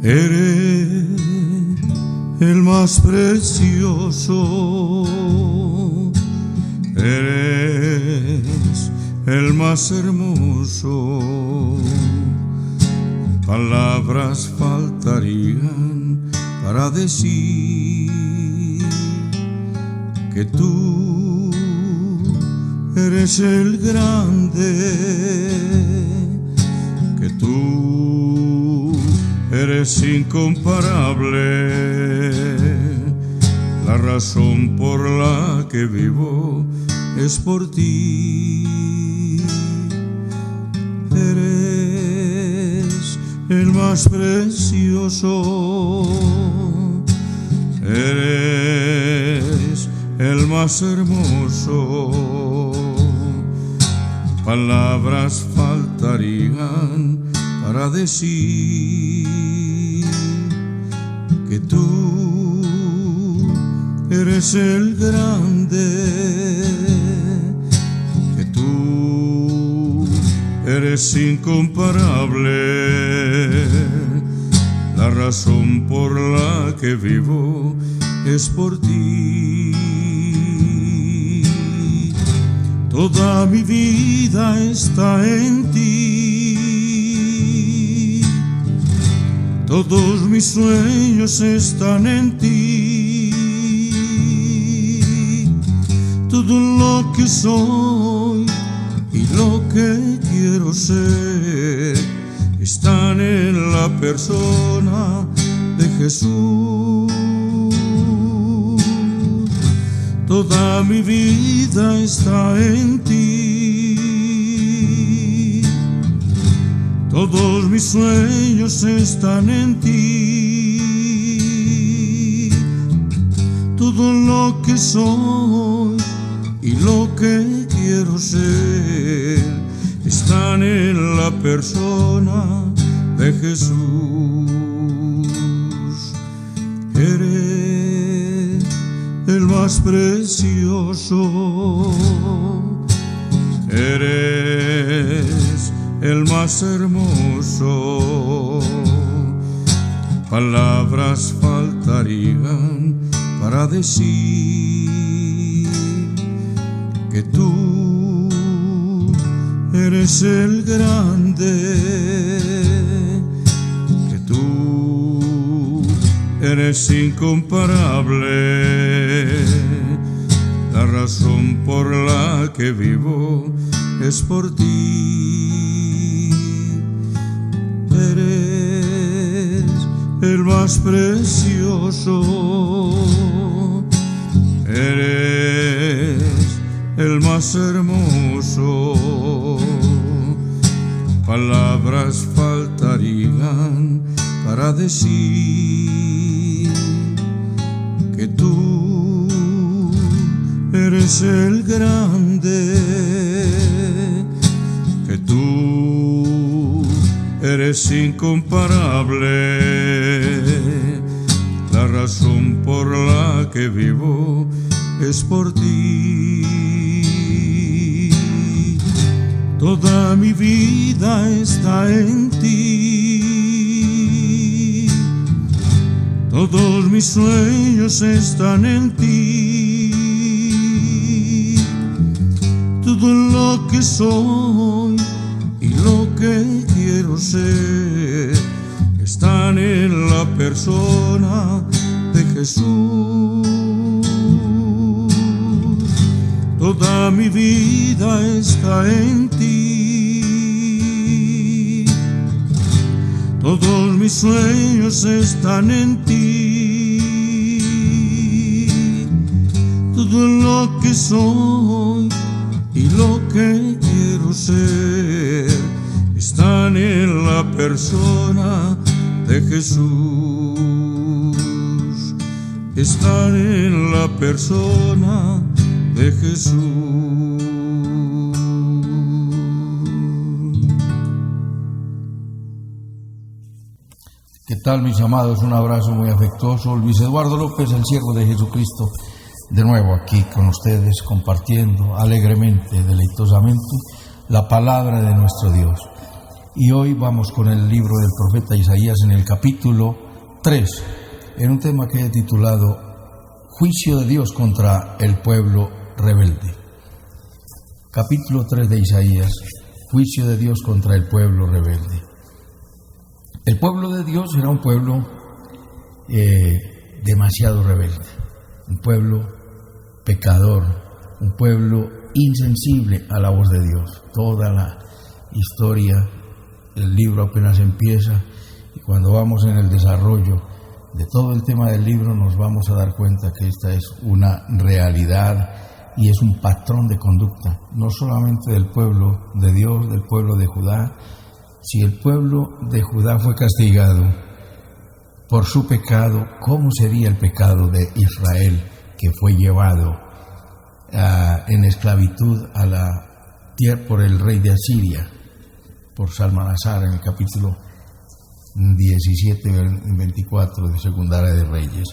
Eres el más precioso, eres el más hermoso. Palabras faltarían para decir que tú eres el grande, que tú eres incomparable. La razón por la que vivo es por ti. Eres el más precioso, eres el más hermoso. Palabras faltarían para decir que tú eres el grande, que tú eres incomparable. La razón por la que vivo es por ti. Toda mi vida está en ti, todos mis sueños están en ti, todo lo que soy y lo que quiero ser están en la persona de Jesús. Toda mi vida está en ti, todos mis sueños están en ti, todo lo que soy y lo que quiero ser están en la persona de Jesús. Eres el más precioso, eres el más hermoso. Palabras faltarían para decir que tú eres el grande, que tú eres incomparable. La razón por la que vivo es por ti. Eres el más precioso, eres el más hermoso. Palabras faltarían para decir que tú eres el grande, que tú eres incomparable. La razón por la que vivo es por ti. Toda mi vida está en ti, todos mis sueños están en ti, todo lo que soy y lo que quiero ser están en la persona de Jesús. Toda mi vida está en ti, todos mis sueños están en ti, todo lo que soy y lo que quiero ser están en la persona de Jesús, están en la persona de Jesús. ¿Qué tal, mis amados? Un abrazo muy afectuoso. Luis Eduardo López, el siervo de Jesucristo, de nuevo aquí con ustedes, compartiendo alegremente, deleitosamente, la palabra de nuestro Dios. Y hoy vamos con el libro del profeta Isaías en el capítulo 3, en un tema que he titulado Juicio de Dios contra el pueblo rebelde. Capítulo 3 de Isaías, Juicio de Dios contra el pueblo rebelde. El pueblo de Dios era un pueblo demasiado rebelde, un pueblo pecador, un pueblo insensible a la voz de Dios. Toda la historia, el libro apenas empieza, y cuando vamos en el desarrollo de todo el tema del libro nos vamos a dar cuenta que esta es una realidad y es un patrón de conducta, no solamente del pueblo de Dios, del pueblo de Judá. Si el pueblo de Judá fue castigado por su pecado, ¿cómo sería el pecado de Israel, que fue llevado en esclavitud a la tierra por el rey de Asiria, por Salmanasar, en el capítulo 17-24 de Secundaria de Reyes?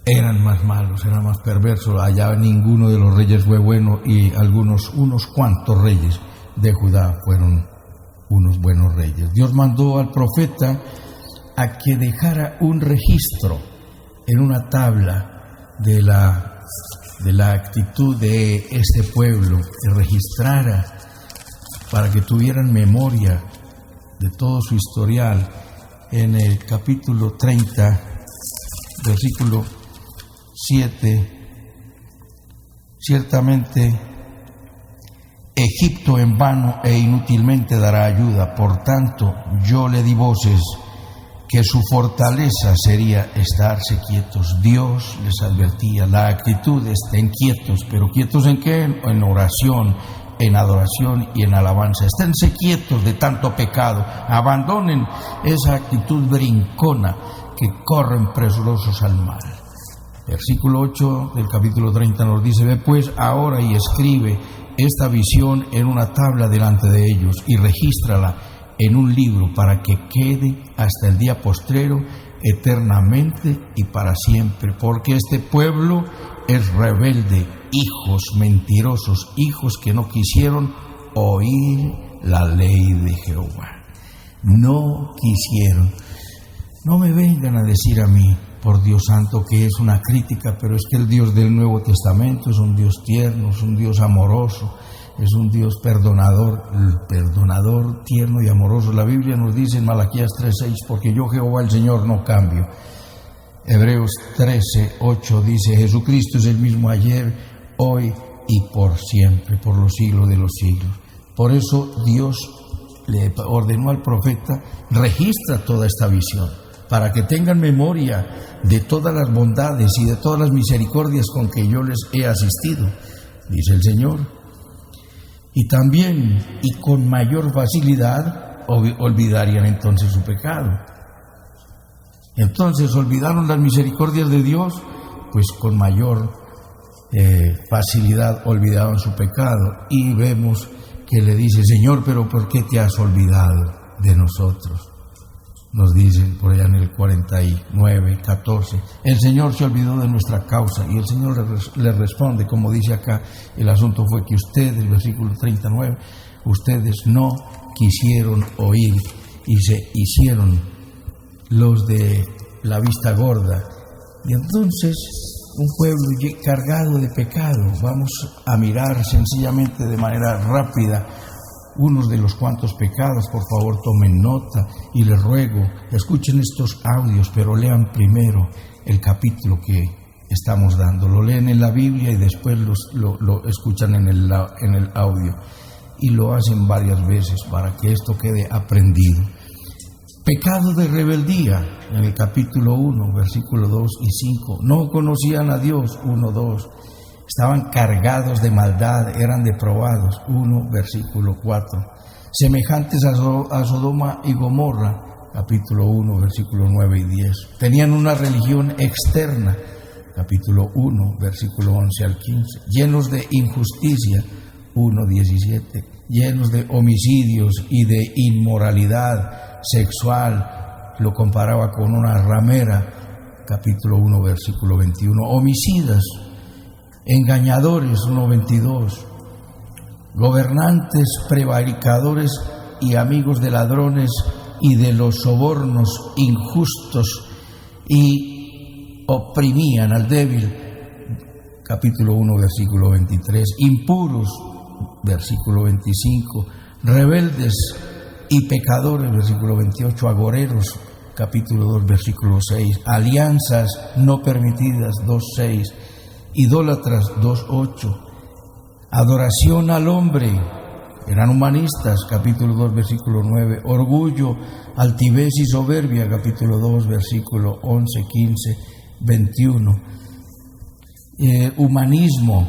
Eran más malos, eran más perversos. Allá ninguno de los reyes fue bueno, y unos cuantos reyes de Judá fueron unos buenos reyes. Dios mandó al profeta a que dejara un registro en una tabla de la actitud de este pueblo, que registrara para que tuvieran memoria de todo su historial. En el capítulo 30, versículo 7, ciertamente Egipto en vano e inútilmente dará ayuda, por tanto yo le di voces, que su fortaleza sería estarse quietos. Dios les advertía, la actitud: estén quietos. ¿Pero quietos en qué? En oración, en adoración y en alabanza. Esténse quietos de tanto pecado, abandonen esa actitud brincona que corren presurosos al mal. Versículo 8 del capítulo 30 nos dice: ve pues ahora y escribe esta visión en una tabla delante de ellos, y regístrala en un libro, para que quede hasta el día postrero, eternamente y para siempre, porque este pueblo es rebelde, hijos mentirosos, hijos que no quisieron oír la ley de Jehová. No quisieron. No me vengan a decir a mí, por Dios santo, que es una crítica, pero es que el Dios del Nuevo Testamento es un Dios tierno, es un Dios amoroso, es un Dios perdonador, tierno y amoroso. La Biblia nos dice en Malaquías 3:6, porque yo Jehová el Señor no cambio. Hebreos 13:8 dice: Jesucristo es el mismo ayer, hoy y por siempre, por los siglos de los siglos. Por eso Dios le ordenó al profeta: registra toda esta visión, para que tengan memoria de todas las bondades y de todas las misericordias con que yo les he asistido, dice el Señor. Y también, y con mayor facilidad, olvidarían entonces su pecado. Entonces olvidaron las misericordias de Dios, pues con mayor facilidad olvidaron su pecado. Y vemos que le dice: Señor, pero ¿por qué te has olvidado de nosotros? Nos dicen por allá en el 49:14, el Señor se olvidó de nuestra causa. Y el Señor le responde, como dice acá: el asunto fue que ustedes, versículo 39, ustedes no quisieron oír y se hicieron los de la vista gorda. Y entonces, un pueblo cargado de pecado. Vamos a mirar sencillamente, de manera rápida, unos de los cuantos pecados. Por favor, tomen nota, y les ruego, escuchen estos audios, pero lean primero el capítulo que estamos dando. Lo leen en la Biblia y después lo escuchan en el audio, y lo hacen varias veces para que esto quede aprendido. Pecado de rebeldía, en el capítulo 1, versículo 2 y 5. No conocían a Dios, 1-2. Estaban cargados de maldad, eran deprobados, 1, versículo 4. Semejantes a Sodoma y Gomorra, capítulo 1, versículo 9 y 10. Tenían una religión externa, capítulo 1, versículo 11 al 15. Llenos de injusticia, 1:17. Llenos de homicidios y de inmoralidad sexual. Lo comparaba con una ramera, capítulo 1, versículo 21. Homicidas, engañadores, 1:22. Gobernantes prevaricadores y amigos de ladrones y de los sobornos injustos, y oprimían al débil, capítulo 1, versículo 23, impuros, versículo 25, rebeldes y pecadores, versículo 28, agoreros, capítulo 2, versículo 6, alianzas no permitidas, 2:6, idólatras, 2:8, adoración al hombre, eran humanistas, capítulo 2, versículo 9, orgullo, altivez y soberbia, capítulo 2, versículo 11, 15, 21, humanismo,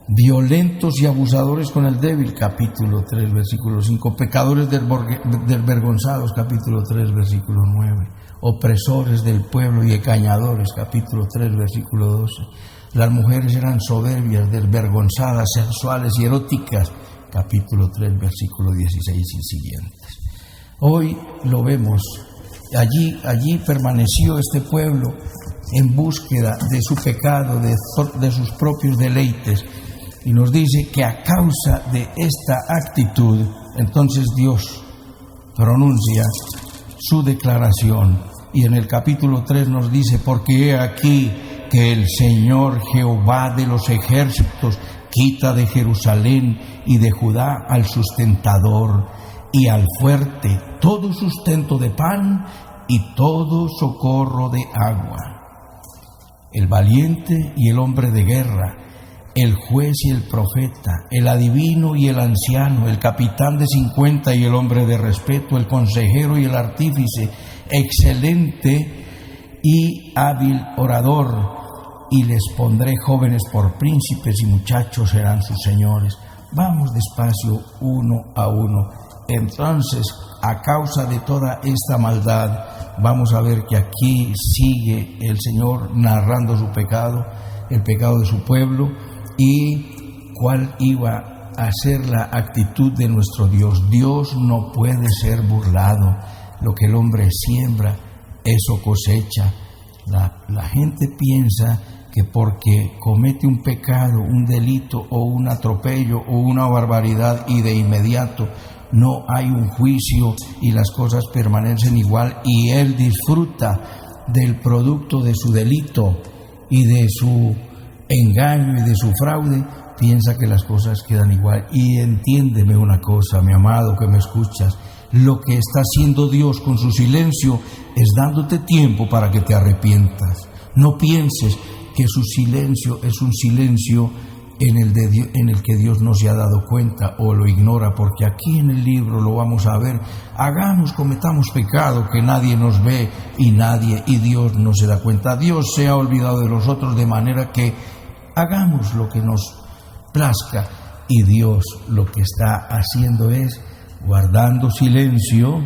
violentos y abusadores con el débil, capítulo 3, versículo 5, pecadores desvergonzados, capítulo 3, versículo 9, opresores del pueblo y engañadores, capítulo 3, versículo 12. Las mujeres eran soberbias, desvergonzadas, sensuales y eróticas, capítulo 3, versículo 16 y siguientes. Hoy lo vemos, allí permaneció este pueblo en búsqueda de su pecado, de sus propios deleites, y nos dice que a causa de esta actitud, entonces Dios pronuncia su declaración, y en el capítulo 3 nos dice: porque he aquí que el Señor Jehová de los ejércitos quita de Jerusalén y de Judá al sustentador y al fuerte todo sustento de pan y todo socorro de agua. El valiente y el hombre de guerra, el juez y el profeta, el adivino y el anciano, el capitán de 50 y el hombre de respeto, el consejero y el artífice, excelente y hábil orador, y les pondré jóvenes por príncipes y muchachos serán sus señores. Vamos despacio, uno a uno. Entonces, a causa de toda esta maldad, vamos a ver que aquí sigue el Señor narrando su pecado, el pecado de su pueblo, y cuál iba a ser la actitud de nuestro Dios. Dios no puede ser burlado. Lo que el hombre siembra, eso cosecha. La gente piensa que porque comete un pecado, un delito o un atropello o una barbaridad y de inmediato no hay un juicio y las cosas permanecen igual y él disfruta del producto de su delito y de su engaño y de su fraude, piensa que las cosas quedan igual. Y entiéndeme una cosa, mi amado que me escuchas, lo que está haciendo Dios con su silencio es dándote tiempo para que te arrepientas. No pienses que su silencio es un silencio en el que Dios no se ha dado cuenta o lo ignora, porque aquí en el libro lo vamos a ver. Cometamos pecado que nadie nos ve y Dios no se da cuenta. Dios se ha olvidado de nosotros, de manera que hagamos lo que nos plazca, y Dios lo que está haciendo es guardando silencio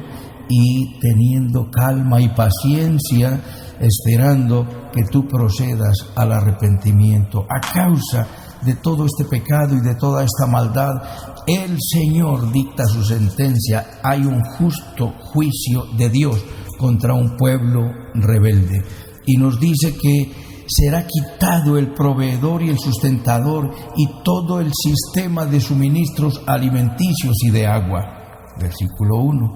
y teniendo calma y paciencia, esperando que tú procedas al arrepentimiento. A causa de todo este pecado y de toda esta maldad, el Señor dicta su sentencia. Hay un justo juicio de Dios contra un pueblo rebelde, y nos dice que será quitado el proveedor y el sustentador y todo el sistema de suministros alimenticios y de agua. Versículo 1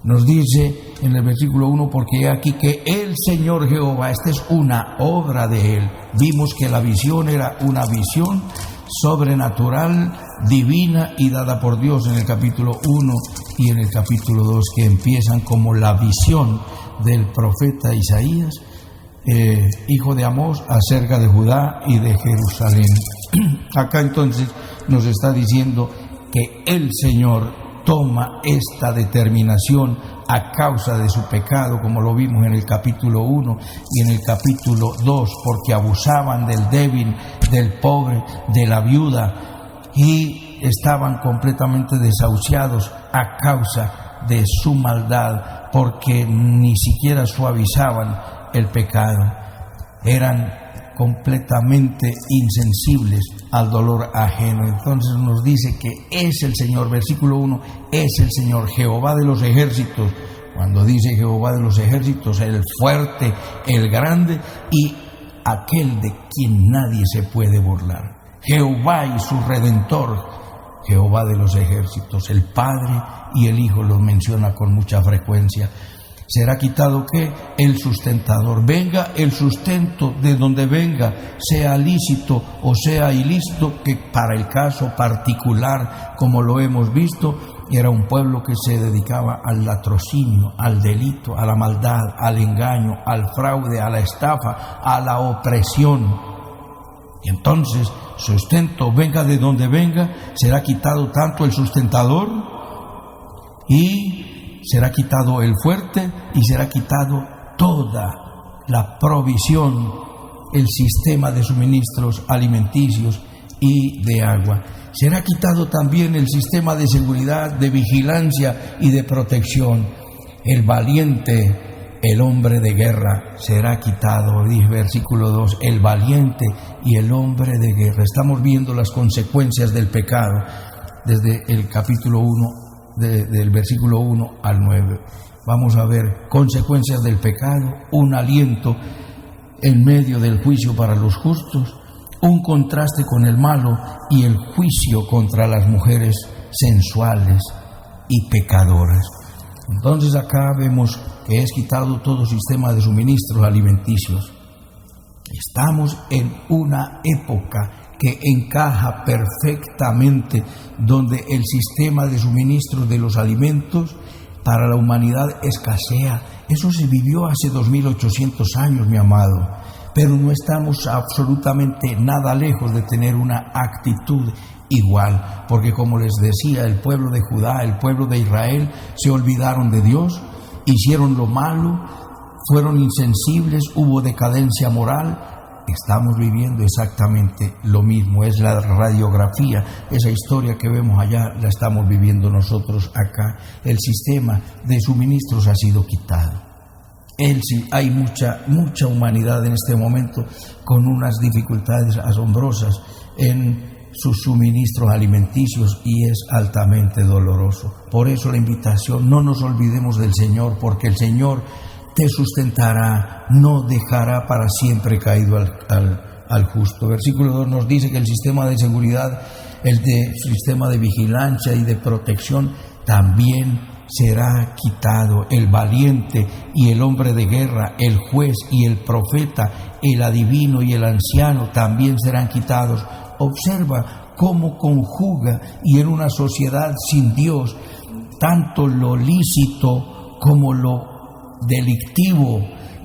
nos dice en el versículo 1: porque he aquí que el Señor Jehová, esta es una obra de Él. Vimos que la visión era una visión sobrenatural, divina y dada por Dios en el capítulo 1 y en el capítulo 2, que empiezan como la visión del profeta Isaías, hijo de Amós, acerca de Judá y de Jerusalén. Acá entonces nos está diciendo que el Señor toma esta determinación a causa de su pecado, como lo vimos en el capítulo 1 y en el capítulo 2, porque abusaban del débil, del pobre, de la viuda, y estaban completamente desahuciados a causa de su maldad, porque ni siquiera suavizaban el pecado. Eran completamente insensibles al dolor ajeno. Entonces nos dice que es el Señor, versículo 1, es el Señor Jehová de los ejércitos. Cuando dice Jehová de los ejércitos, el fuerte, el grande y aquel de quien nadie se puede burlar. Jehová y su Redentor, Jehová de los ejércitos. El Padre y el Hijo los menciona con mucha frecuencia. Será quitado ¿qué? El sustentador. Venga el sustento de donde venga, sea lícito o sea ilícito, que para el caso particular, como lo hemos visto, era un pueblo que se dedicaba al latrocinio, al delito, a la maldad, al engaño, al fraude, a la estafa, a la opresión. Y entonces, sustento, venga de donde venga, será quitado tanto el sustentador y será quitado el fuerte y será quitado toda la provisión, el sistema de suministros alimenticios y de agua. Será quitado también el sistema de seguridad, de vigilancia y de protección. El valiente, el hombre de guerra, será quitado, dice versículo 2, el valiente y el hombre de guerra. Estamos viendo las consecuencias del pecado desde el capítulo 1, del versículo 1 al 9. Vamos a ver consecuencias del pecado, un aliento en medio del juicio para los justos, un contraste con el malo y el juicio contra las mujeres sensuales y pecadoras. Entonces acá vemos que es quitado todo sistema de suministros alimenticios. Estamos en una época que encaja perfectamente donde el sistema de suministro de los alimentos para la humanidad escasea. Eso se vivió hace 2800 años, mi amado, pero no estamos absolutamente nada lejos de tener una actitud igual, porque como les decía, el pueblo de Judá, el pueblo de Israel se olvidaron de Dios, hicieron lo malo, fueron insensibles, hubo decadencia moral. Estamos viviendo exactamente lo mismo, es la radiografía, esa historia que vemos allá la estamos viviendo nosotros acá. El sistema de suministros ha sido quitado. Hay mucha humanidad en este momento con unas dificultades asombrosas en sus suministros alimenticios y es altamente doloroso. Por eso la invitación, no nos olvidemos del Señor, porque el Señor te sustentará, no dejará para siempre caído al justo. Versículo 2 nos dice que el sistema de seguridad, sistema de vigilancia y de protección también será quitado. El valiente y el hombre de guerra, el juez y el profeta, el adivino y el anciano también serán quitados. Observa cómo conjuga, y en una sociedad sin Dios, tanto lo lícito como lo delictivo,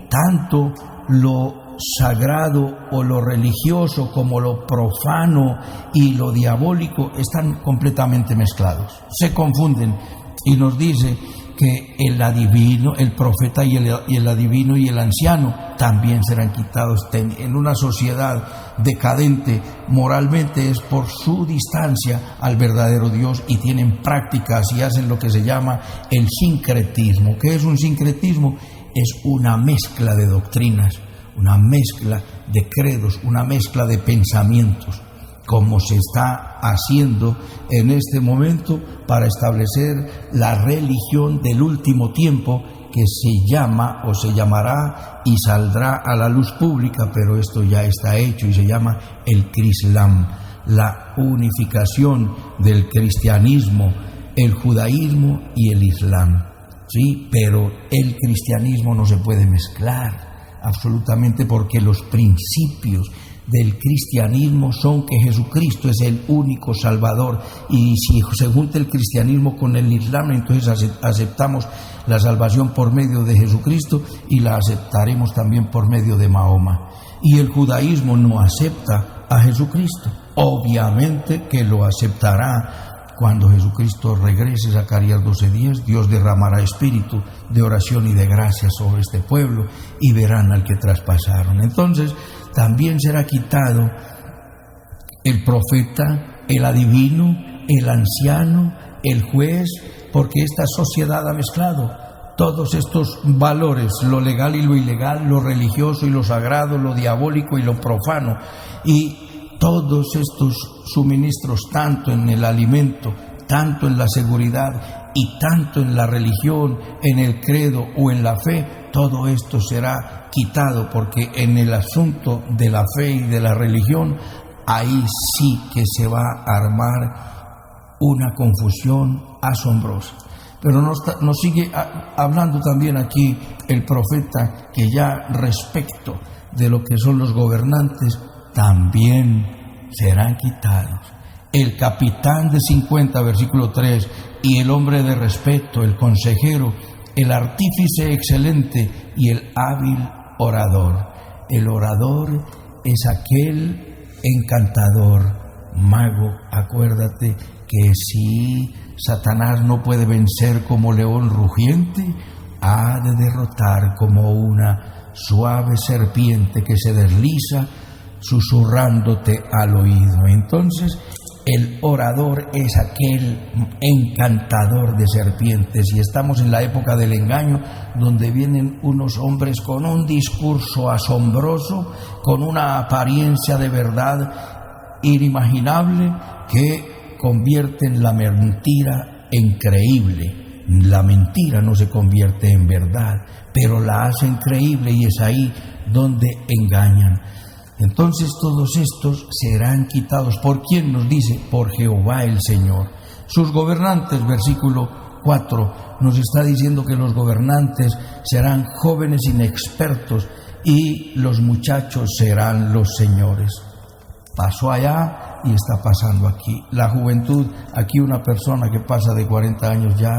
tanto lo sagrado o lo religioso como lo profano y lo diabólico están completamente mezclados, se confunden, y nos dice que el adivino, el profeta y el adivino y el anciano también serán quitados. En una sociedad decadente moralmente es por su distancia al verdadero Dios y tienen prácticas y hacen lo que se llama el sincretismo. ¿Qué es un sincretismo? Es una mezcla de doctrinas, una mezcla de credos, una mezcla de pensamientos, como se está haciendo en este momento para establecer la religión del último tiempo, que se llama o se llamará y saldrá a la luz pública, pero esto ya está hecho y se llama el Crislam, la unificación del cristianismo, el judaísmo y el islam. Sí, pero el cristianismo no se puede mezclar absolutamente, porque los principios del cristianismo son que Jesucristo es el único Salvador, y si se junta el cristianismo con el islam, entonces aceptamos la salvación por medio de Jesucristo y la aceptaremos también por medio de Mahoma. Y el judaísmo no acepta a Jesucristo, obviamente que lo aceptará cuando Jesucristo regrese. Zacarías 12:10, Dios derramará espíritu de oración y de gracia sobre este pueblo y verán al que traspasaron. Entonces también será quitado el profeta, el adivino, el anciano, el juez, porque esta sociedad ha mezclado todos estos valores, lo legal y lo ilegal, lo religioso y lo sagrado, lo diabólico y lo profano, y todos estos suministros, tanto en el alimento, tanto en la seguridad y tanto en la religión, en el credo o en la fe, todo esto será quitado, porque en el asunto de la fe y de la religión, ahí sí que se va a armar una confusión asombrosa. Pero nos sigue hablando también aquí el profeta, que ya respecto de lo que son los gobernantes, también serán quitados. El capitán de 50, versículo 3, y el hombre de respeto, el consejero, el artífice excelente y el hábil orador. El orador es aquel encantador, mago. Acuérdate que si Satanás no puede vencer como león rugiente, ha de derrotar como una suave serpiente que se desliza susurrándote al oído. Entonces, el orador es aquel encantador de serpientes, y estamos en la época del engaño, donde vienen unos hombres con un discurso asombroso, con una apariencia de verdad inimaginable, que convierten la mentira en creíble. La mentira no se convierte en verdad, pero la hacen creíble, y es ahí donde engañan. Entonces todos estos serán quitados. ¿Por quién? Nos dice, por Jehová el Señor. Sus gobernantes, versículo 4, nos está diciendo que los gobernantes serán jóvenes inexpertos y los muchachos serán los señores. Pasó allá y está pasando aquí. La juventud, aquí una persona que pasa de 40 años ya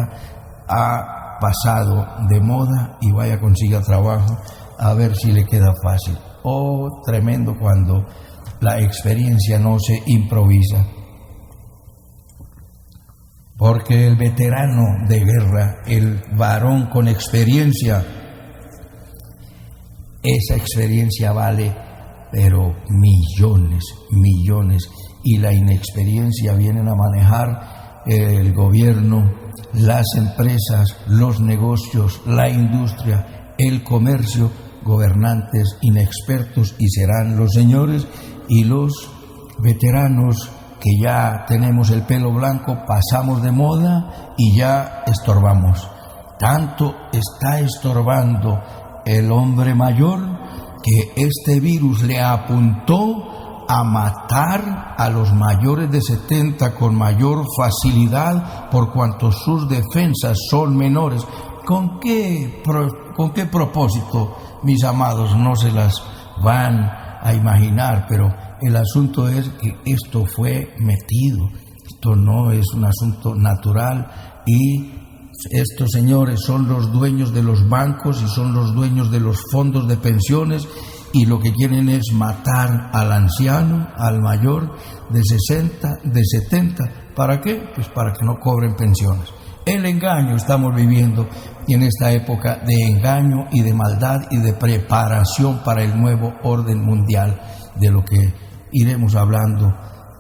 ha pasado de moda, y vaya, consiga trabajo, a ver si le queda fácil. Oh, tremendo cuando la experiencia no se improvisa. Porque el veterano de guerra, el varón con experiencia, esa experiencia vale, pero millones, y la inexperiencia vienen a manejar el gobierno, las empresas, los negocios, la industria, el comercio. Gobernantes inexpertos, y serán los señores, y los veteranos que ya tenemos el pelo blanco, pasamos de moda y ya estorbamos. Tanto está estorbando el hombre mayor que este virus le apuntó a matar a los mayores de 70 con mayor facilidad, por cuanto sus defensas son menores. ¿Con qué propósito, mis amados? No se las van a imaginar, pero el asunto es que esto fue metido. Esto no es un asunto natural, y estos señores son los dueños de los bancos y son los dueños de los fondos de pensiones, y lo que quieren es matar al anciano, al mayor de 60, de 70. ¿Para qué? Pues para que no cobren pensiones. El engaño estamos viviendo, y en esta época de engaño y de maldad y de preparación para el nuevo orden mundial, de lo que iremos hablando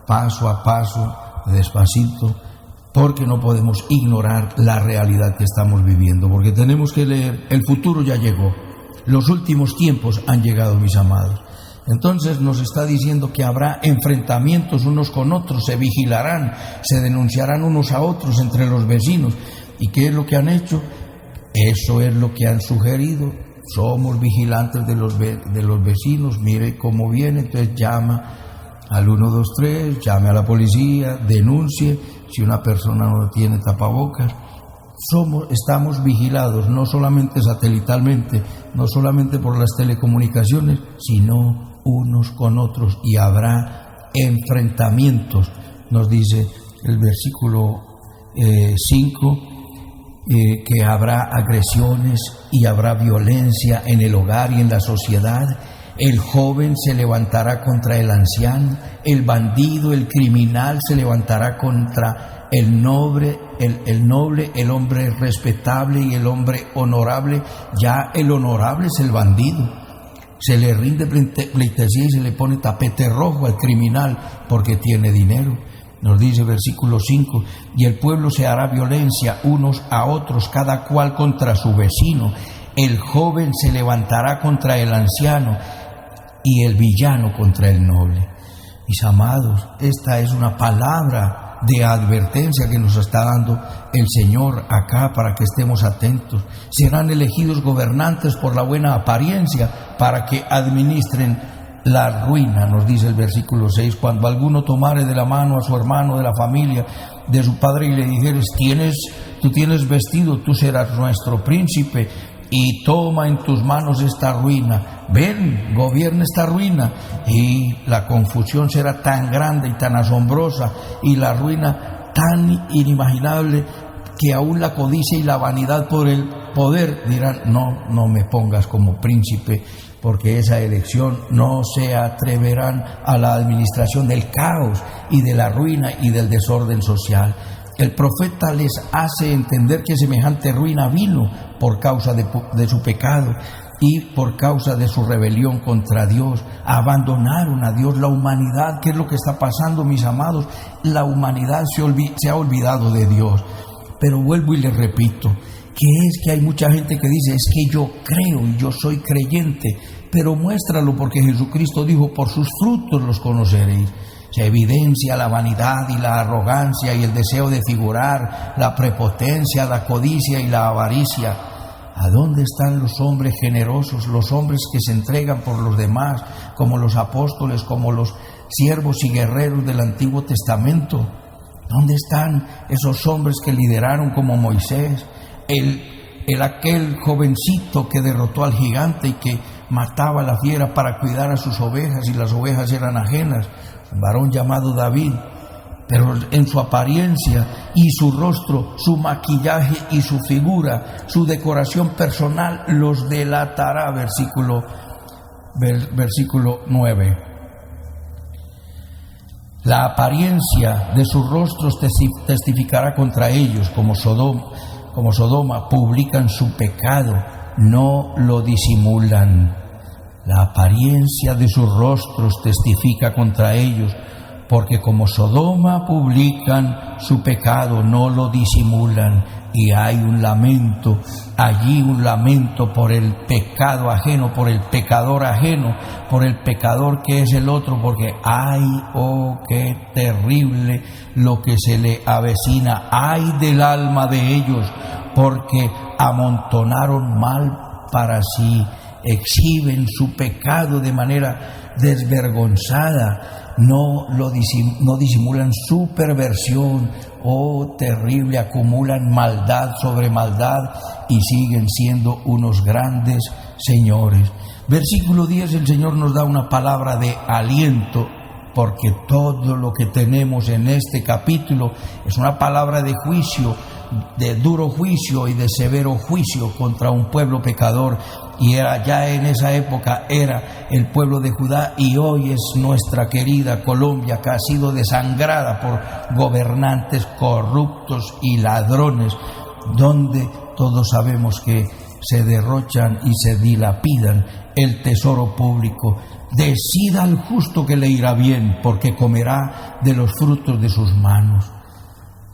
paso a paso, despacito, porque no podemos ignorar la realidad que estamos viviendo, porque tenemos que leer, el futuro ya llegó, los últimos tiempos han llegado, mis amados. Entonces nos está diciendo que habrá enfrentamientos unos con otros, se vigilarán, se denunciarán unos a otros entre los vecinos. ¿Y qué es lo que han hecho? Eso es lo que han sugerido. Somos vigilantes de los vecinos, mire cómo viene, entonces llama al 123, llame a la policía, denuncie si una persona no tiene tapabocas. Estamos vigilados, no solamente satelitalmente, no solamente por las telecomunicaciones, sino unos con otros, y habrá enfrentamientos. Nos dice el versículo 5 que habrá agresiones y habrá violencia en el hogar y en la sociedad. El joven se levantará contra el anciano, el bandido, el criminal se levantará contra el noble, el hombre respetable y el hombre honorable. Ya el honorable es el bandido. Se le rinde pleitesía y se le pone tapete rojo al criminal porque tiene dinero. Nos dice versículo 5, y el pueblo se hará violencia unos a otros, cada cual contra su vecino. El joven se levantará contra el anciano y el villano contra el noble. Mis amados, esta es una palabra de advertencia que nos está dando el Señor acá para que estemos atentos. Serán elegidos gobernantes por la buena apariencia, para que administren la ruina, nos dice el versículo 6, cuando alguno tomare de la mano a su hermano de la familia, de su padre, y le dijeres, tú tienes vestido, tú serás nuestro príncipe, y toma en tus manos esta ruina, ven, gobierna esta ruina, y la confusión será tan grande y tan asombrosa, y la ruina tan inimaginable, que aún la codicia y la vanidad por el poder dirán, no me pongas como príncipe, porque esa elección no se atreverán a la administración del caos y de la ruina y del desorden social. El profeta les hace entender que semejante ruina vino por causa de su pecado y por causa de su rebelión contra Dios. Abandonaron a Dios, la humanidad. ¿Qué es lo que está pasando, mis amados? La humanidad se ha olvidado de Dios. Pero vuelvo y les repito, que es que hay mucha gente que dice, es que yo creo y yo soy creyente, pero muéstralo, porque Jesucristo dijo, por sus frutos los conoceréis. Se evidencia la vanidad y la arrogancia y el deseo de figurar, la prepotencia, la codicia y la avaricia. ¿A dónde están los hombres generosos, los hombres que se entregan por los demás, como los apóstoles, como los siervos y guerreros del Antiguo Testamento? ¿Dónde están esos hombres que lideraron como Moisés? Aquel jovencito que derrotó al gigante y que mataba a la fiera para cuidar a sus ovejas, y las ovejas eran ajenas, un varón llamado David. Pero en su apariencia y su rostro, su maquillaje y su figura, su decoración personal los delatará, versículo 9. La apariencia de sus rostros testificará contra ellos, como Sodoma, publican su pecado, no lo disimulan. La apariencia de sus rostros testifica contra ellos, porque como Sodoma publican su pecado, no lo disimulan. Y hay un lamento, allí un lamento por el pecado ajeno, por el pecador ajeno, por el pecador que es el otro, porque ay, oh, qué terrible lo que se le avecina. Ay del alma de ellos, porque amontonaron mal para sí, exhiben su pecado de manera desvergonzada, no disimulan su perversión. Oh, terrible, acumulan maldad sobre maldad y siguen siendo unos grandes señores. Versículo 10, el Señor nos da una palabra de aliento, porque todo lo que tenemos en este capítulo es una palabra de juicio, de duro juicio y de severo juicio contra un pueblo pecador. Y ya en esa época era el pueblo de Judá, y hoy es nuestra querida Colombia, que ha sido desangrada por gobernantes corruptos y ladrones, donde todos sabemos que se derrochan y se dilapidan el tesoro público. Decida al justo que le irá bien, porque comerá de los frutos de sus manos.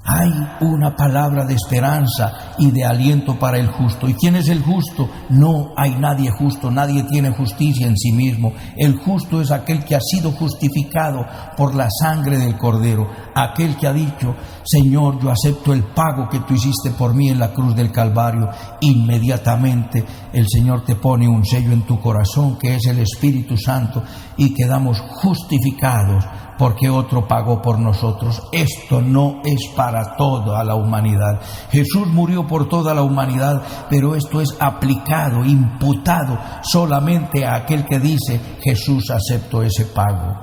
Hay una palabra de esperanza y de aliento para el justo. ¿Y quién es el justo? No hay nadie justo, nadie tiene justicia en sí mismo. El justo es aquel que ha sido justificado por la sangre del Cordero, aquel que ha dicho, Señor, yo acepto el pago que tú hiciste por mí en la cruz del Calvario. Inmediatamente el Señor te pone un sello en tu corazón, que es el Espíritu Santo, y quedamos justificados porque otro pagó por nosotros. Esto no es para toda la humanidad. Jesús murió por toda la humanidad, pero esto es aplicado, imputado solamente a aquel que dice, Jesús aceptó ese pago.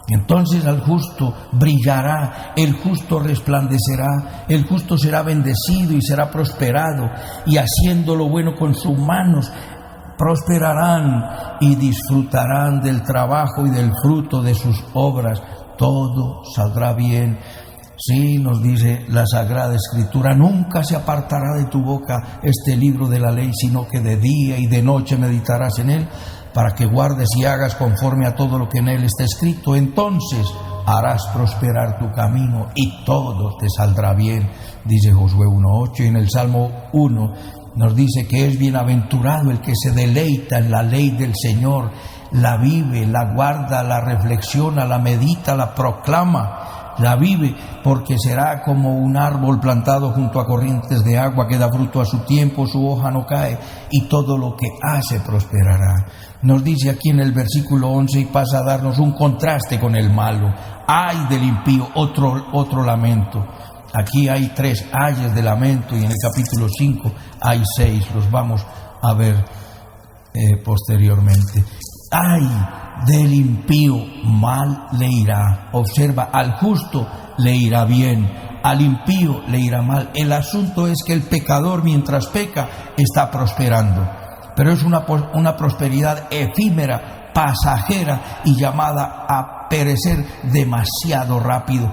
Entonces al justo brillará, el justo resplandecerá, el justo será bendecido y será prosperado, y haciendo lo bueno con sus manos, prosperarán y disfrutarán del trabajo y del fruto de sus obras. Todo saldrá bien. Sí, nos dice la Sagrada Escritura, nunca se apartará de tu boca este libro de la ley, sino que de día y de noche meditarás en él, para que guardes y hagas conforme a todo lo que en él está escrito. Entonces harás prosperar tu camino y todo te saldrá bien, dice Josué 1:8. Y en el Salmo 1 nos dice que es bienaventurado el que se deleita en la ley del Señor, la vive, la guarda, la reflexiona, la medita, la proclama. la vive, porque será como un árbol plantado junto a corrientes de agua que da fruto a su tiempo, su hoja no cae y todo lo que hace prosperará. Nos dice aquí en el versículo 11 y pasa a darnos un contraste con el malo. Ay del impío, otro lamento. Aquí hay 3 ayes de lamento y en el capítulo 5 hay 6, los vamos a ver posteriormente. Ay del impío, mal le irá. Observa, al justo le irá bien, al impío le irá mal. El asunto es que el pecador, mientras peca, está prosperando, pero es una prosperidad efímera, pasajera y llamada a perecer demasiado rápido.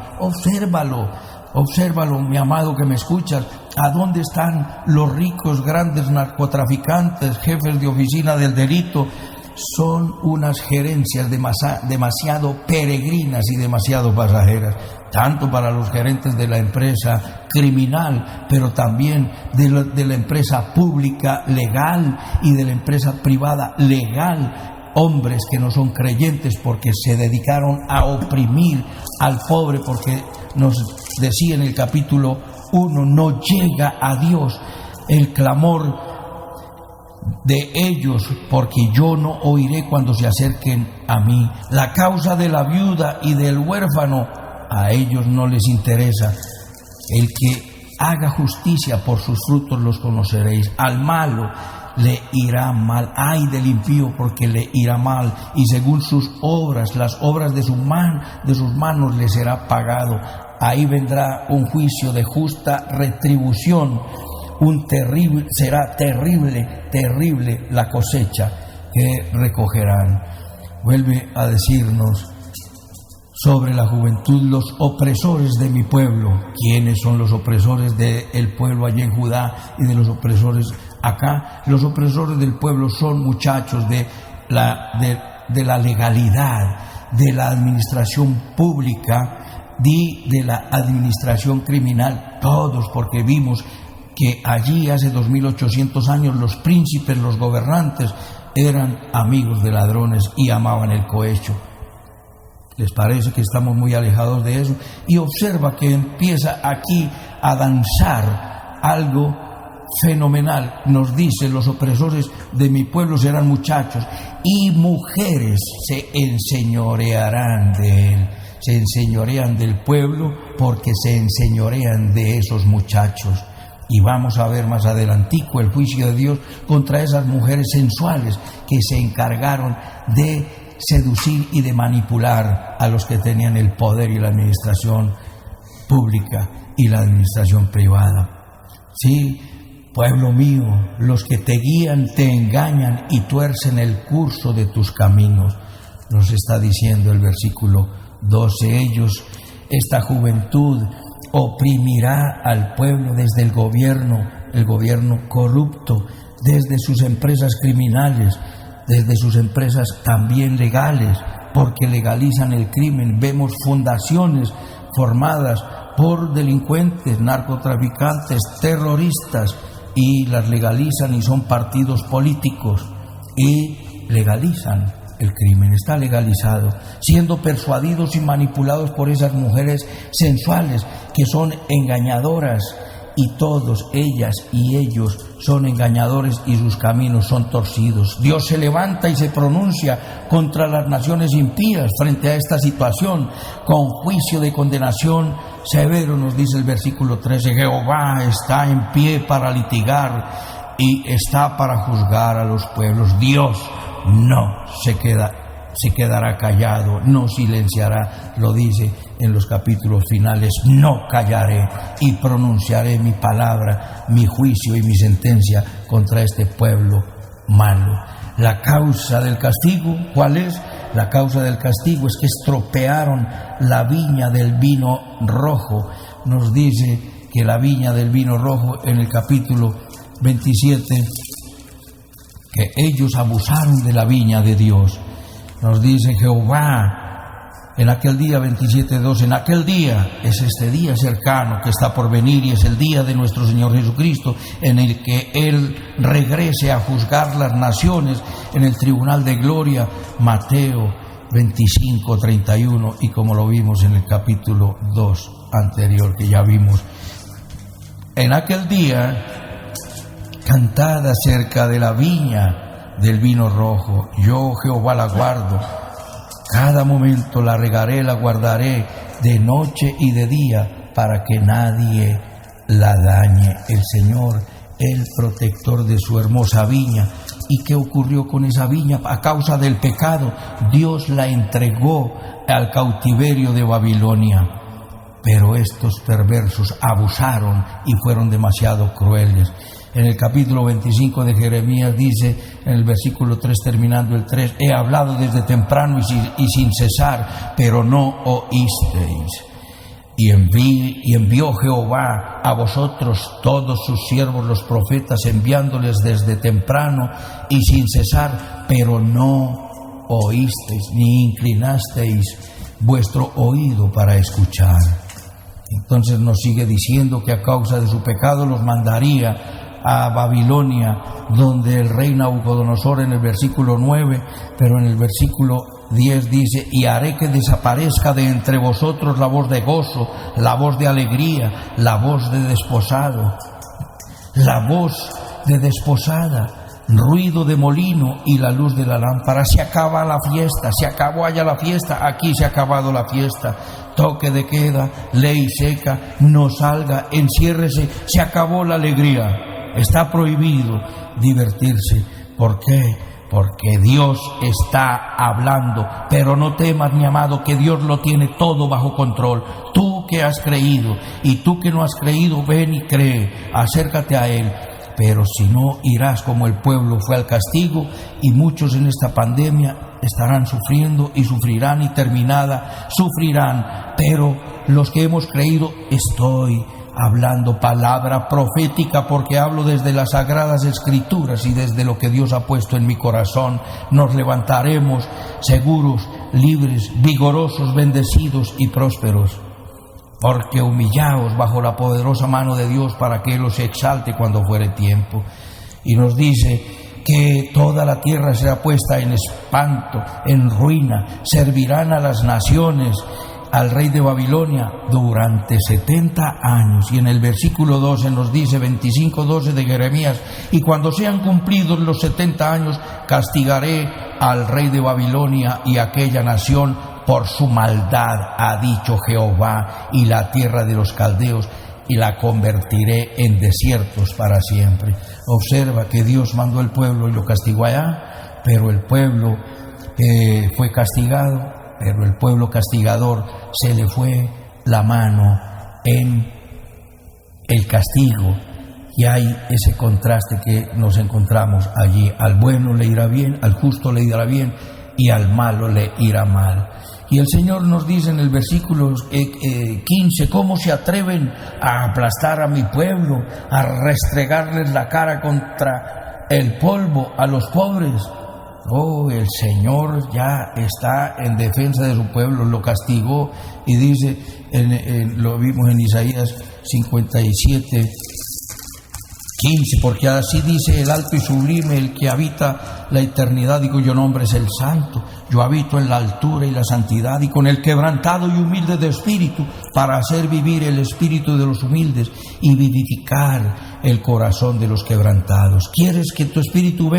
Obsérvalo, mi amado que me escuchas. ¿A dónde están los ricos, grandes narcotraficantes, jefes de oficina del delito? Son unas gerencias demasiado peregrinas y demasiado pasajeras, tanto para los gerentes de la empresa criminal, pero también de la empresa pública legal y de la empresa privada legal. Hombres que no son creyentes porque se dedicaron a oprimir al pobre, porque nos decía en el capítulo 1, no llega a Dios el clamor de ellos, porque yo no oiré cuando se acerquen a mí. La causa de la viuda y del huérfano a ellos no les interesa. El que haga justicia, por sus frutos los conoceréis. Al malo le irá mal. Ay del impío, porque le irá mal, y según sus obras, las obras de sus manos le será pagado. Ahí vendrá un juicio de justa retribución. Será terrible la cosecha que recogerán. Vuelve a decirnos sobre la juventud, los opresores de mi pueblo. ¿Quiénes son los opresores del pueblo allá en Judá y de los opresores acá? Los opresores del pueblo son muchachos de la legalidad, de la administración pública, de la administración criminal, todos, porque vimos que allí hace 2800 años los príncipes, los gobernantes eran amigos de ladrones y amaban el cohecho. ¿Les parece que estamos muy alejados de eso? Y observa que empieza aquí a danzar algo fenomenal. Nos dice, los opresores de mi pueblo serán muchachos y mujeres se enseñorearán de él. Se enseñorean del pueblo porque se enseñorean de esos muchachos. Y vamos a ver más adelantico el juicio de Dios contra esas mujeres sensuales que se encargaron de seducir y de manipular a los que tenían el poder y la administración pública y la administración privada. Sí, pueblo mío, los que te guían te engañan y tuercen el curso de tus caminos. Nos está diciendo el versículo 12, esta juventud oprimirá al pueblo desde el gobierno corrupto, desde sus empresas criminales, desde sus empresas también legales, porque legalizan el crimen. Vemos fundaciones formadas por delincuentes, narcotraficantes, terroristas, y las legalizan y son partidos políticos y legalizan el crimen. Está legalizado, siendo persuadidos y manipulados por esas mujeres sensuales que son engañadoras, y todos, ellas y ellos, son engañadores y sus caminos son torcidos. Dios se levanta y se pronuncia contra las naciones impías frente a esta situación con juicio de condenación severo. Nos dice el versículo 13, Jehová está en pie para litigar y está para juzgar a los pueblos. Dios no se quedará callado, no silenciará, lo dice en los capítulos finales. No callaré y pronunciaré mi palabra, mi juicio y mi sentencia contra este pueblo malo. La causa del castigo, ¿cuál es? La causa del castigo es que estropearon la viña del vino rojo. Nos dice que la viña del vino rojo en el capítulo 27, que ellos abusaron de la viña de Dios. Nos dice Jehová en aquel día, 27:2, en aquel día, es este día cercano que está por venir, y es el día de nuestro Señor Jesucristo, en el que Él regrese a juzgar las naciones en el tribunal de gloria. Mateo 25, 31 y como lo vimos en el capítulo 2 anterior que ya vimos. En aquel día, cantad acerca de la viña del vino rojo. Yo, Jehová, la guardo. Cada momento la regaré, la guardaré de noche y de día para que nadie la dañe. El Señor, el protector de su hermosa viña. ¿Y qué ocurrió con esa viña? A causa del pecado, Dios la entregó al cautiverio de Babilonia. Pero estos perversos abusaron y fueron demasiado crueles. En el capítulo 25 de Jeremías dice, en el versículo 3, terminando el 3, he hablado desde temprano y sin cesar, pero no oísteis. Y envió Jehová a vosotros todos sus siervos los profetas, enviándoles desde temprano y sin cesar, pero no oísteis, ni inclinasteis vuestro oído para escuchar. Entonces nos sigue diciendo que a causa de su pecado los mandaría a Babilonia, donde el rey Nabucodonosor, en el versículo 9, pero en el versículo 10 dice, y haré que desaparezca de entre vosotros la voz de gozo, la voz de alegría, la voz de desposado, la voz de desposada, ruido de molino y la luz de la lámpara. Se acaba la fiesta, se acabó allá la fiesta, aquí se ha acabado la fiesta. Toque de queda, ley seca, no salga, enciérrese, se acabó la alegría. Está prohibido divertirse. ¿Por qué? Porque Dios está hablando. Pero no temas, mi amado, que Dios lo tiene todo bajo control. Tú que has creído y tú que no has creído, ven y cree, acércate a Él. Pero si no, irás como el pueblo fue al castigo, y muchos en esta pandemia estarán sufriendo y sufrirán, y terminada sufrirán. Pero los que hemos creído, estoy hablando palabra profética, porque hablo desde las sagradas escrituras y desde lo que Dios ha puesto en mi corazón. Nos levantaremos seguros, libres, vigorosos, bendecidos y prósperos. Porque humillaos bajo la poderosa mano de Dios para que Él os exalte cuando fuere tiempo. Y nos dice que toda la tierra será puesta en espanto, en ruina. Servirán a las naciones, al rey de Babilonia, durante 70 años. Y en el versículo 12 nos dice, 25:12 de Jeremías, y cuando sean cumplidos los 70 años, castigaré al rey de Babilonia y a aquella nación por su maldad, ha dicho Jehová, y la tierra de los caldeos, y la convertiré en desiertos para siempre. Observa que Dios mandó el pueblo y lo castigó allá, pero el pueblo fue castigado, pero el pueblo castigador se le fue la mano en el castigo. Y hay ese contraste que nos encontramos allí. Al bueno le irá bien, al justo le irá bien, y al malo le irá mal. Y el Señor nos dice en el versículo 15, ¿cómo se atreven a aplastar a mi pueblo, a restregarles la cara contra el polvo a los pobres? Oh, el Señor ya está en defensa de su pueblo, lo castigó, y dice, lo vimos en Isaías 57, 15, porque así dice el alto y sublime, el que habita la eternidad y cuyo nombre es el Santo. Yo habito en la altura y la santidad, y con el quebrantado y humilde de espíritu, para hacer vivir el espíritu de los humildes y vivificar el corazón de los quebrantados. ¿Quieres que tu espíritu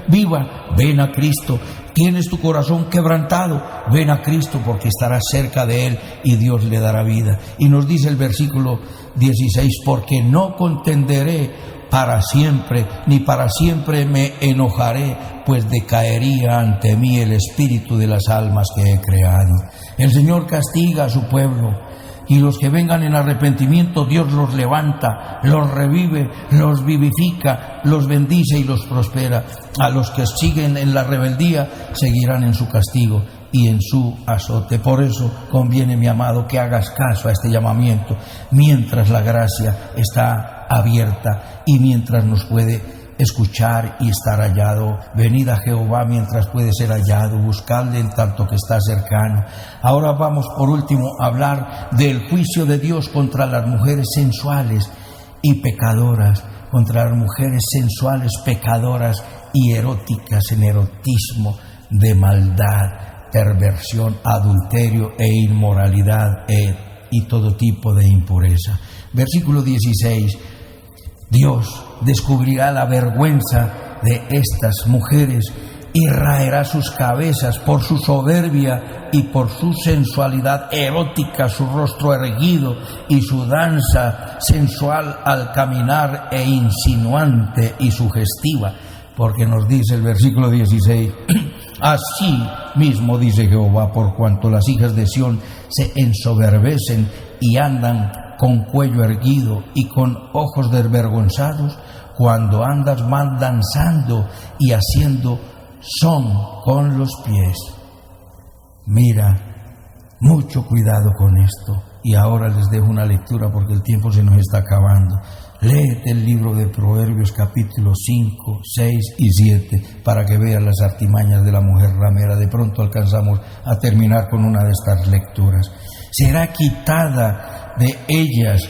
viva? Ven a Cristo. ¿Tienes tu corazón quebrantado? Ven a Cristo, porque estarás cerca de Él y Dios le dará vida. Y nos dice el versículo 16, porque no contenderé para siempre, ni para siempre me enojaré, pues decaería ante mí el espíritu de las almas que he creado. El Señor castiga a su pueblo, y los que vengan en arrepentimiento, Dios los levanta, los revive, los vivifica, los bendice y los prospera. A los que siguen en la rebeldía, seguirán en su castigo y en su azote. Por eso conviene, mi amado, que hagas caso a este llamamiento, mientras la gracia está abierta y mientras nos puede escuchar y estar hallado. Venid a Jehová mientras puede ser hallado, buscadle en tanto que está cercano. Ahora vamos por último a hablar del juicio de Dios contra las mujeres sensuales y pecadoras, contra las mujeres sensuales, pecadoras y eróticas, en erotismo de maldad. perversión, adulterio e inmoralidad y todo tipo de impureza. Versículo 16. Dios descubrirá la vergüenza de estas mujeres y raerá sus cabezas por su soberbia y por su sensualidad erótica, su rostro erguido y su danza sensual al caminar e insinuante y sugestiva. Porque nos dice el versículo 16, así mismo dice Jehová, por cuanto las hijas de Sión se ensoberbecen y andan con cuello erguido y con ojos desvergonzados, cuando andas mal danzando y haciendo son con los pies. Mira, mucho cuidado con esto. Y ahora les dejo una lectura porque el tiempo se nos está acabando. Léete el libro de Proverbios capítulos 5, 6 y 7 para que veas las artimañas de la mujer ramera. De pronto alcanzamos a terminar con una de estas lecturas. Será quitada de ellas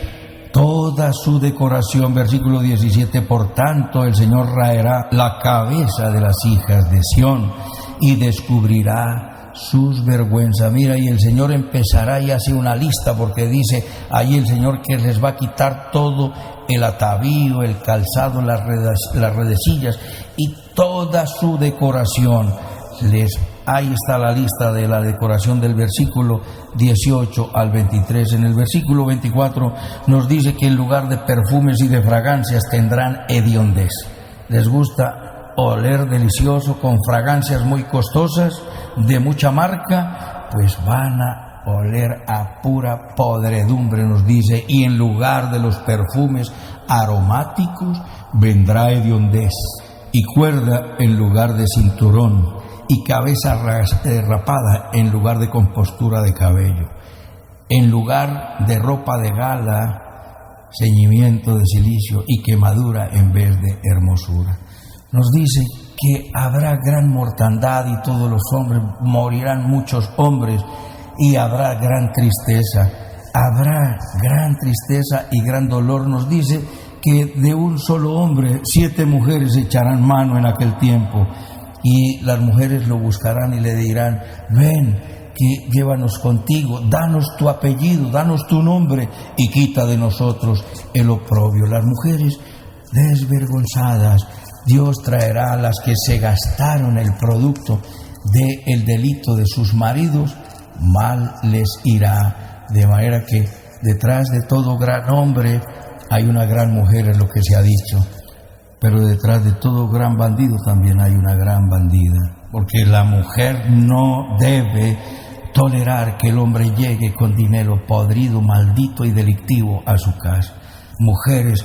toda su decoración. Versículo 17. Por tanto el Señor raerá la cabeza de las hijas de Sión y descubrirá sus vergüenzas. Mira, y el Señor empezará y hace una lista, porque dice ahí el Señor que les va a quitar todo el atavío, el calzado, las redecillas y toda su decoración. Ahí está la lista de la decoración del versículo 18 al 23. En el versículo 24 nos dice que en lugar de perfumes y de fragancias tendrán hediondez. Les gusta oler delicioso con fragancias muy costosas, de mucha marca, pues van a oler a pura podredumbre, nos dice, y en lugar de los perfumes aromáticos vendrá hediondez, y cuerda en lugar de cinturón, y cabeza rapada en lugar de compostura de cabello, en lugar de ropa de gala, ceñimiento de cilicio y quemadura en vez de hermosura. Nos dice que habrá gran mortandad y todos los hombres, morirán muchos hombres y habrá gran tristeza. Habrá gran tristeza y gran dolor. Nos dice que de un solo hombre 7 mujeres echarán mano en aquel tiempo, y las mujeres lo buscarán y le dirán: ven, que llévanos contigo, danos tu apellido, danos tu nombre y quita de nosotros el oprobio. Las mujeres desvergonzadas, Dios traerá a las que se gastaron el producto del delito de sus maridos, mal les irá. De manera que detrás de todo gran hombre hay una gran mujer, es lo que se ha dicho. Pero detrás de todo gran bandido también hay una gran bandida. Porque la mujer no debe tolerar que el hombre llegue con dinero podrido, maldito y delictivo a su casa. Mujeres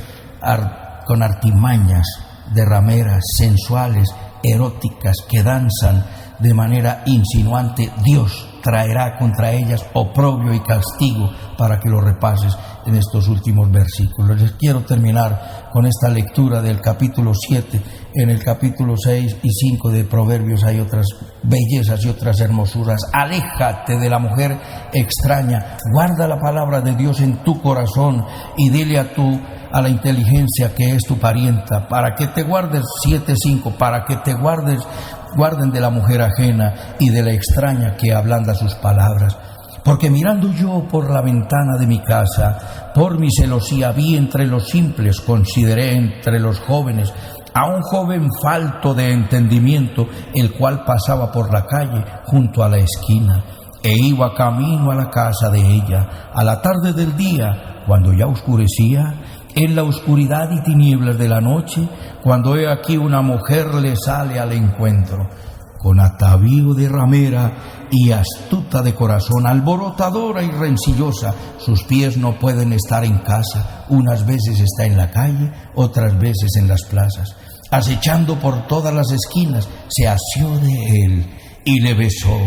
con artimañas de rameras, sensuales, eróticas, que danzan de manera insinuante, Dios traerá contra ellas oprobio y castigo, para que lo repases en estos últimos versículos. Les quiero terminar con esta lectura del capítulo 7. En el capítulo 6 y 5 de Proverbios hay otras bellezas y otras hermosuras. Aléjate de la mujer extraña, guarda la palabra de Dios en tu corazón y dile a la inteligencia que es tu parienta, para que te guardes, 7:5, para que te guarden de la mujer ajena y de la extraña que ablanda sus palabras. Porque mirando yo por la ventana de mi casa, por mi celosía vi entre los simples, consideré entre los jóvenes a un joven falto de entendimiento, el cual pasaba por la calle junto a la esquina, e iba camino a la casa de ella, a la tarde del día, cuando ya oscurecía, en la oscuridad y tinieblas de la noche, cuando he aquí una mujer le sale al encuentro, con atavío de ramera y astuta de corazón, alborotadora y rencillosa. Sus pies no pueden estar en casa, unas veces está en la calle, otras veces en las plazas. Acechando por todas las esquinas, se asió de él y le besó.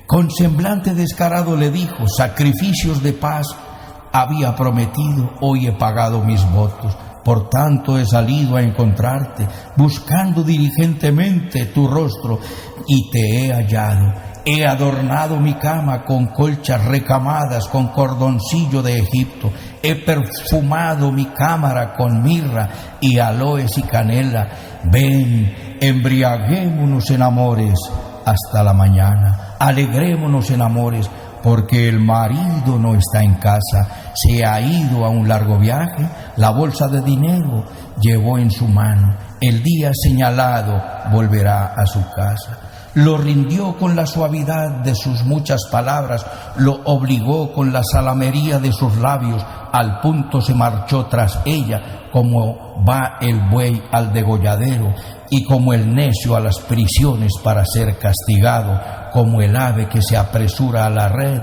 Con semblante descarado le dijo: sacrificios de paz había prometido, hoy he pagado mis votos. Por tanto he salido a encontrarte, buscando diligentemente tu rostro, y te he hallado. He adornado mi cama con colchas recamadas, con cordoncillo de Egipto. He perfumado mi cámara con mirra y aloes y canela. Ven, embriaguémonos en amores, hasta la mañana. Alegrémonos en amores, porque el marido no está en casa, se ha ido a un largo viaje, la bolsa de dinero llevó en su mano, el día señalado volverá a su casa. Lo rindió con la suavidad de sus muchas palabras, lo obligó con la salamería de sus labios, al punto se marchó tras ella, como va el buey al degolladero, y como el necio a las prisiones para ser castigado, como el ave que se apresura a la red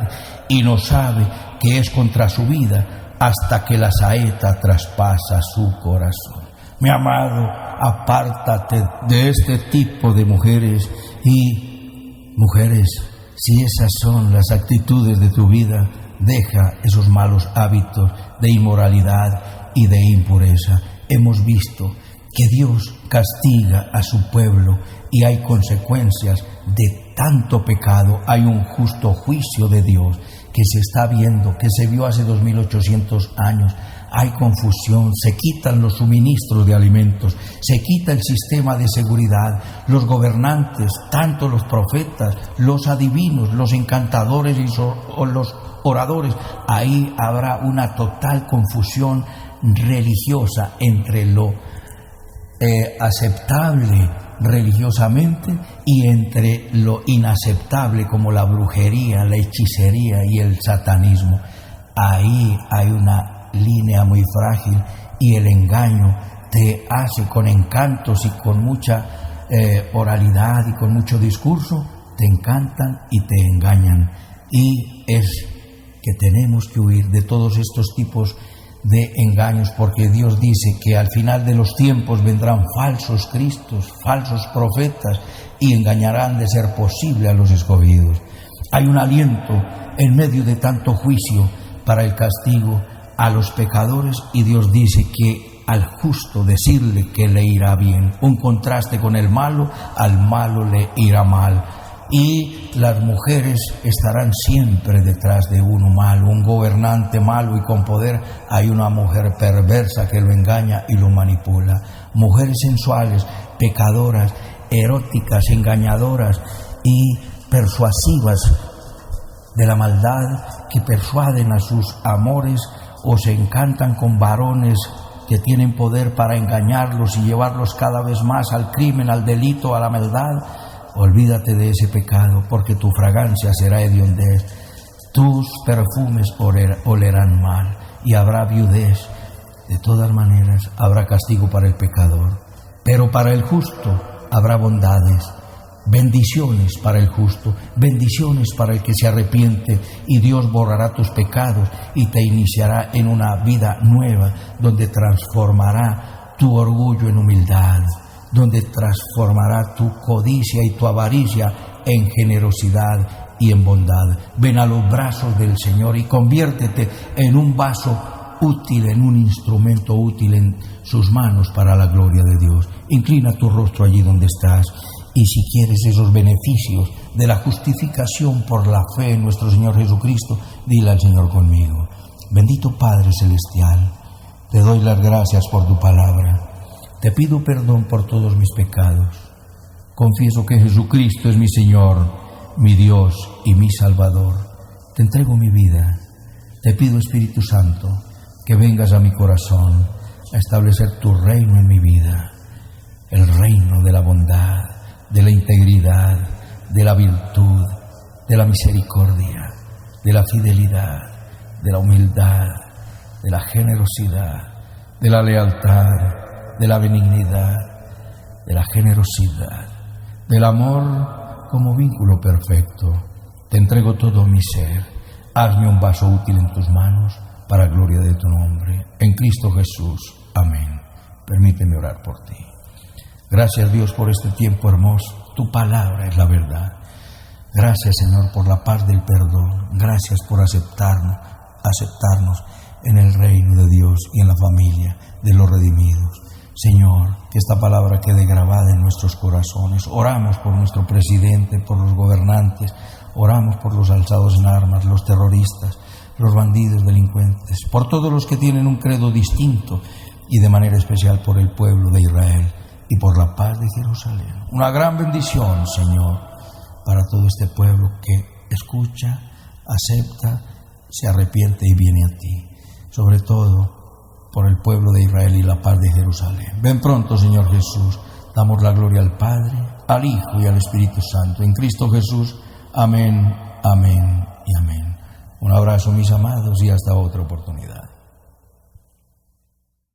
y no sabe que es contra su vida, hasta que la saeta traspasa su corazón. Mi amado, apártate de este tipo de mujeres. Y mujeres, si esas son las actitudes de tu vida, deja esos malos hábitos de inmoralidad y de impureza. Hemos visto que Dios castiga a su pueblo y hay consecuencias de tanto pecado. Hay un justo juicio de Dios que se está viendo, que se vio hace 2800 años. Hay confusión, se quitan los suministros de alimentos, se quita el sistema de seguridad, los gobernantes, tanto los profetas, los adivinos, los encantadores y los oradores. Ahí habrá una total confusión religiosa entre lo aceptable religiosamente y entre lo inaceptable como la brujería, la hechicería y el satanismo. Ahí hay una línea muy frágil y el engaño te hace con encantos y con mucha oralidad y con mucho discurso, te encantan y te engañan. Y es que tenemos que huir de todos estos tipos de engaños, porque Dios dice que al final de los tiempos vendrán falsos cristos, falsos profetas, y engañarán de ser posible a los escogidos. Hay un aliento en medio de tanto juicio para el castigo a los pecadores, y Dios dice que al justo decirle que le irá bien, un contraste con el malo, al malo le irá mal. Y las mujeres estarán siempre detrás de uno malo, un gobernante malo y con poder. Hay una mujer perversa que lo engaña y lo manipula. Mujeres sensuales, pecadoras, eróticas, engañadoras y persuasivas de la maldad, que persuaden a sus amores o se encantan con varones que tienen poder para engañarlos y llevarlos cada vez más al crimen, al delito, a la maldad. Olvídate de ese pecado, porque tu fragancia será hediondez, tus perfumes olerán mal y habrá viudez. De todas maneras, habrá castigo para el pecador, pero para el justo habrá bondades, bendiciones para el justo, bendiciones para el que se arrepiente, y Dios borrará tus pecados y te iniciará en una vida nueva, donde transformará tu orgullo en humildad, donde transformará tu codicia y tu avaricia en generosidad y en bondad. Ven a los brazos del Señor y conviértete en un vaso útil, en un instrumento útil en sus manos para la gloria de Dios. Inclina tu rostro allí donde estás, y si quieres esos beneficios de la justificación por la fe en nuestro Señor Jesucristo, dile al Señor conmigo: bendito Padre Celestial, te doy las gracias por tu palabra. Te pido perdón por todos mis pecados. Confieso que Jesucristo es mi Señor, mi Dios y mi Salvador. Te entrego mi vida. Te pido, Espíritu Santo, que vengas a mi corazón a establecer tu reino en mi vida, el reino de la bondad, de la integridad, de la virtud, de la misericordia, de la fidelidad, de la humildad, de la generosidad, de la lealtad, de la benignidad, de la generosidad, del amor como vínculo perfecto. Te entrego todo mi ser. Hazme un vaso útil en tus manos para gloria de tu nombre. En Cristo Jesús. Amén. Permíteme orar por ti. Gracias, Dios, por este tiempo hermoso. Tu palabra es la verdad. Gracias, Señor, por la paz del perdón. Gracias por aceptarnos en el reino de Dios y en la familia de los redimidos. Señor, que esta palabra quede grabada en nuestros corazones. Oramos por nuestro presidente, por los gobernantes, oramos por los alzados en armas, los terroristas, los bandidos, delincuentes, por todos los que tienen un credo distinto, y de manera especial por el pueblo de Israel y por la paz de Jerusalén. Una gran bendición, Señor, para todo este pueblo que escucha, acepta, se arrepiente y viene a ti. Sobre todo por el pueblo de Israel y la paz de Jerusalén. Ven pronto, Señor Jesús. Damos la gloria al Padre, al Hijo y al Espíritu Santo. En Cristo Jesús. Amén, amén y amén. Un abrazo, mis amados, y hasta otra oportunidad.